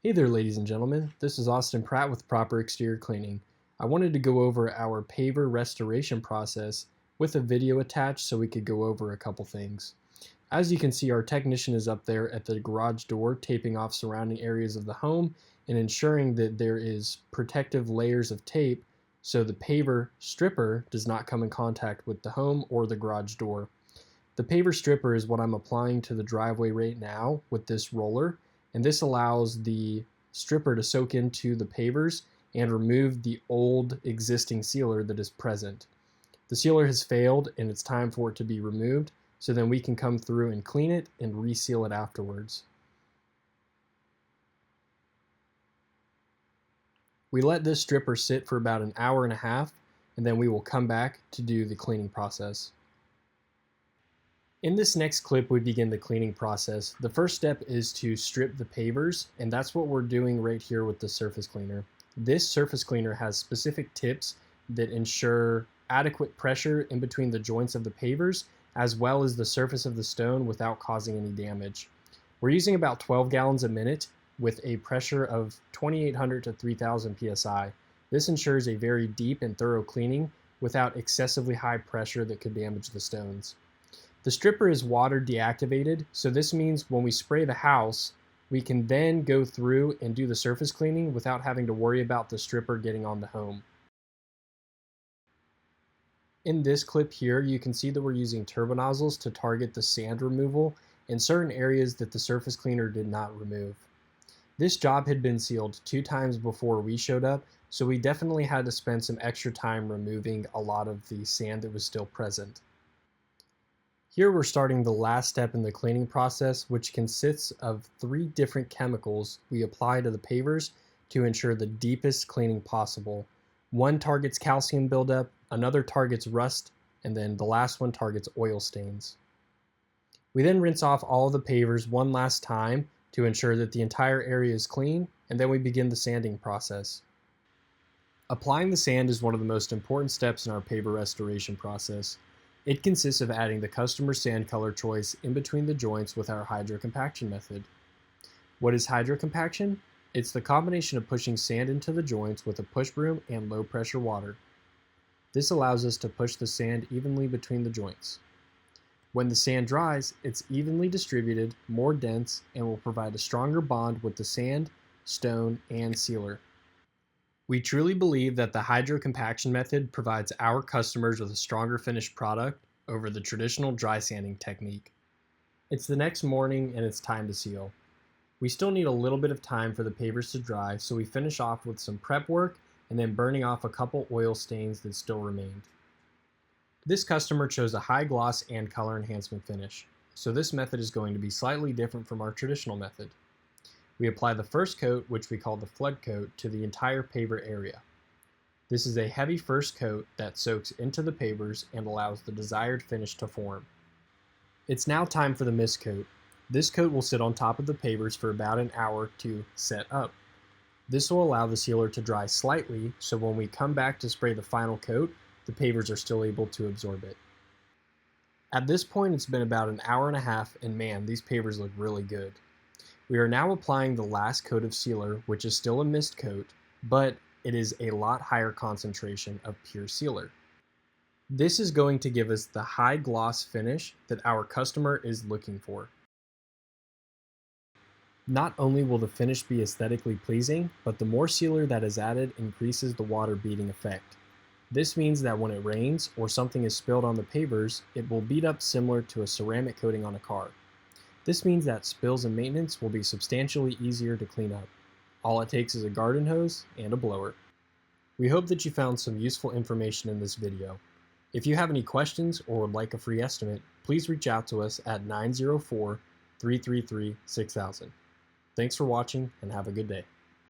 Hey there, ladies and gentlemen. This is Austin Pratt with Proper Exterior Cleaning. I wanted to go over our paver restoration process with a video attached so we could go over a couple things. As you can see, our technician is up there at the garage door taping off surrounding areas of the home and ensuring that there is protective layers of tape so the paver stripper does not come in contact with the home or the garage door. The paver stripper is what I'm applying to the driveway right now with this roller, and this allows the stripper to soak into the pavers and remove the old existing sealer that is present. The sealer has failed and it's time for it to be removed, so then we can come through and clean it and reseal it afterwards. We let this stripper sit for about an hour and a half, and then we will come back to do the cleaning process. In this next clip, we begin the cleaning process. The first step is to strip the pavers, and that's what we're doing right here with the surface cleaner. This surface cleaner has specific tips that ensure adequate pressure in between the joints of the pavers, as well as the surface of the stone without causing any damage. We're using about 12 gallons a minute with a pressure of 2,800 to 3,000 psi. This ensures a very deep and thorough cleaning without excessively high pressure that could damage the stones. The stripper is water deactivated, so this means when we spray the house, we can then go through and do the surface cleaning without having to worry about the stripper getting on the home. In this clip here, you can see that we're using turbo nozzles to target the sand removal in certain areas that the surface cleaner did not remove. This job had been sealed 2 times before we showed up, so we definitely had to spend some extra time removing a lot of the sand that was still present. Here we're starting the last step in the cleaning process, which consists of 3 different chemicals we apply to the pavers to ensure the deepest cleaning possible. One targets calcium buildup, another targets rust, and then the last one targets oil stains. We then rinse off all of the pavers one last time to ensure that the entire area is clean, and then we begin the sanding process. Applying the sand is one of the most important steps in our paver restoration process. It consists of adding the customer sand color choice in between the joints with our hydrocompaction method. What is hydrocompaction? It's the combination of pushing sand into the joints with a push broom and low pressure water. This allows us to push the sand evenly between the joints. When the sand dries, it's evenly distributed, more dense, and will provide a stronger bond with the sand, stone, and sealer. We truly believe that the hydrocompaction method provides our customers with a stronger finished product over the traditional dry sanding technique. It's the next morning and it's time to seal. We still need a little bit of time for the pavers to dry, so we finish off with some prep work and then burning off a couple oil stains that still remained. This customer chose a high gloss and color enhancement finish, so this method is going to be slightly different from our traditional method. We apply the first coat, which we call the flood coat, to the entire paver area. This is a heavy first coat that soaks into the pavers and allows the desired finish to form. It's now time for the mist coat. This coat will sit on top of the pavers for about an hour to set up. This will allow the sealer to dry slightly, so when we come back to spray the final coat, the pavers are still able to absorb it. At this point, it's been about an hour and a half, and man, these pavers look really good. We are now applying the last coat of sealer, which is still a mist coat, but it is a lot higher concentration of pure sealer. This is going to give us the high gloss finish that our customer is looking for. Not only will the finish be aesthetically pleasing, but the more sealer that is added increases the water beading effect. This means that when it rains or something is spilled on the pavers, it will bead up similar to a ceramic coating on a car. This means that spills and maintenance will be substantially easier to clean up. All it takes is a garden hose and a blower. We hope that you found some useful information in this video. If you have any questions or would like a free estimate, please reach out to us at 904-333-6000. Thanks for watching and have a good day.